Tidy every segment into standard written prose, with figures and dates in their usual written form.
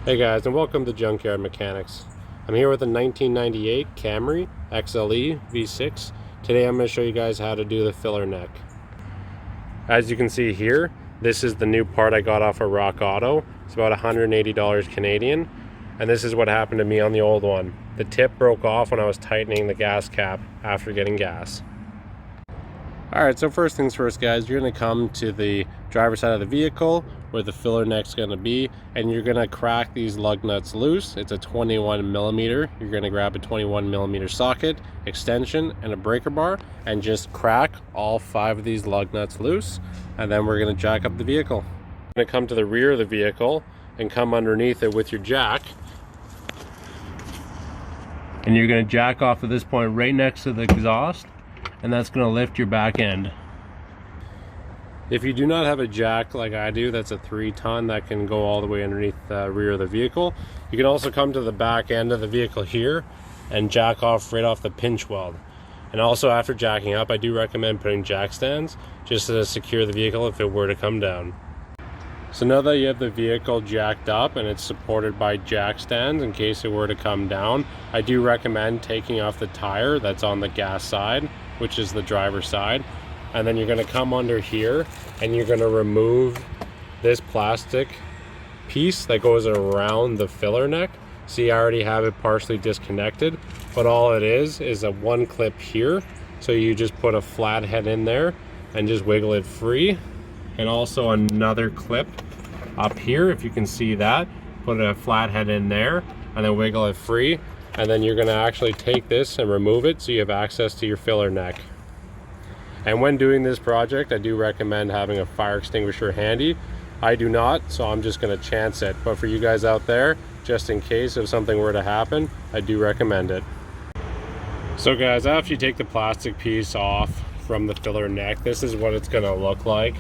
Hey guys, and welcome to Junkyard Mechanics. I'm here with a 1998 Camry XLE V6. Today I'm going to show you guys how to do the filler neck. As you can see here, this is the new part I got off of Rock Auto. It's about $180 Canadian, and this is what happened to me on the old one. The tip broke off when I was tightening the gas cap after getting gas. Alright, so first things first guys, you're going to come to the driver's side of the vehicle where the filler neck's going to be, and you're going to crack these lug nuts loose. It's a 21mm. You're going to grab a 21mm socket, extension, and a breaker bar, and just crack all 5 of these lug nuts loose, and then we're going to jack up the vehicle. You're going to come to the rear of the vehicle and come underneath it with your jack, and you're going to jack off at this point right next to the exhaust, and that's going to lift your back end. If you do not have a jack like I do, that's a 3-ton that can go all the way underneath the rear of the vehicle, you can also come to the back end of the vehicle here and jack off right off the pinch weld. And also after jacking up, I do recommend putting jack stands just to secure the vehicle if it were to come down. So now that you have the vehicle jacked up and it's supported by jack stands in case it were to come down, I do recommend taking off the tire that's on the gas side, which is the driver's side. And then you're going to come under here and you're going to remove this plastic piece that goes around the filler neck. See, I already have it partially disconnected, but all it is a one clip here. So you just put a flathead in there and just wiggle it free. And also another clip up here, if you can see that, put a flathead in there and then wiggle it free. And then you're going to actually take this and remove it so you have access to your filler neck. And when doing this project, I do recommend having a fire extinguisher handy. I do not, so I'm just going to chance it. But for you guys out there, just in case if something were to happen, I do recommend it. So guys, after you take the plastic piece off from the filler neck, this is what it's going to look like.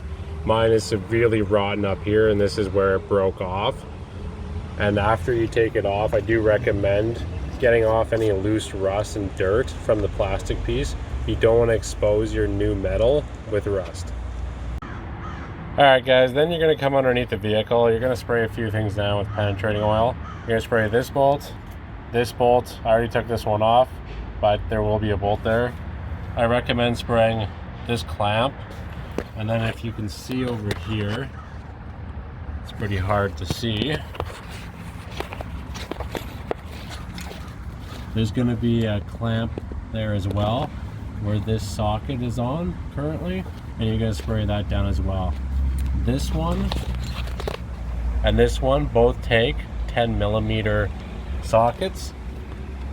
Mine is severely rotten up here, and this is where it broke off. And after you take it off, I do recommend getting off any loose rust and dirt from the plastic piece. You don't want to expose your new metal with rust. Alright guys, then you're going to come underneath the vehicle. You're going to spray a few things down with penetrating oil. You're going to spray this bolt. I already took this one off, but there will be a bolt there. I recommend spraying this clamp. And then if you can see over here, it's pretty hard to see. There's going to be a clamp there as well, where this socket is on currently, and you're going to spray that down as well. This one and this one both take 10mm sockets.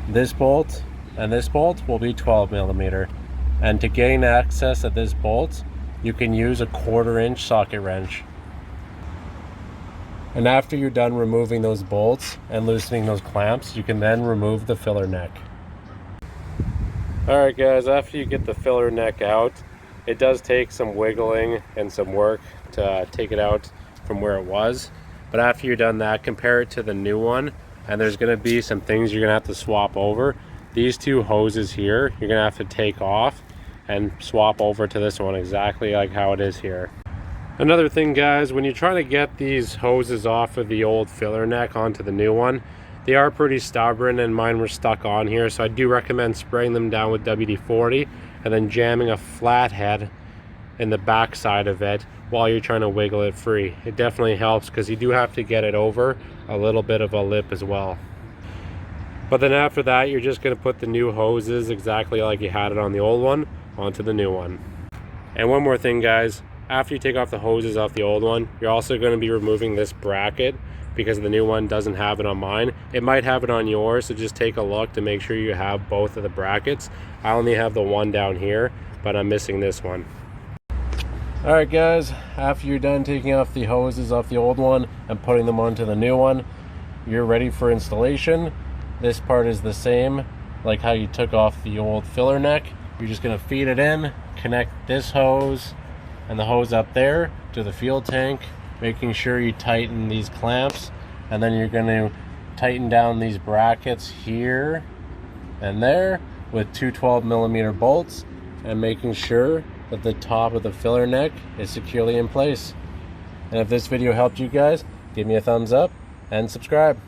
This bolt and this bolt will be 12mm. And to gain access at this bolt, you can use a 1/4-inch socket wrench. And after you're done removing those bolts and loosening those clamps, you can then remove the filler neck. Alright guys, after you get the filler neck out, it does take some wiggling and some work to take it out from where it was. But after you're done that, compare it to the new one, and there's going to be some things you're going to have to swap over. These 2 hoses here, you're going to have to take off and swap over to this one exactly like how it is here. Another thing guys, when you're trying to get these hoses off of the old filler neck onto the new one, they are pretty stubborn and mine were stuck on here, so I do recommend spraying them down with WD-40 and then jamming a flathead in the back side of it while you're trying to wiggle it free. It definitely helps because you do have to get it over a little bit of a lip as well. But then after that, you're just going to put the new hoses exactly like you had it on the old one onto the new one. And one more thing guys, after you take off the hoses off the old one, you're also going to be removing this bracket because the new one doesn't have it on mine. It might have it on yours, so just take a look to make sure you have both of the brackets. I only have the one down here, but I'm missing this one. Alright guys, after you're done taking off the hoses off the old one and putting them onto the new one, you're ready for installation. This part is the same like how you took off the old filler neck. You're just going to feed it in, connect this hose and the hose up there to the fuel tank, making sure you tighten these clamps, and then you're going to tighten down these brackets here and there with 2 12mm bolts, and making sure that the top of the filler neck is securely in place. And if this video helped you guys, give me a thumbs up and subscribe.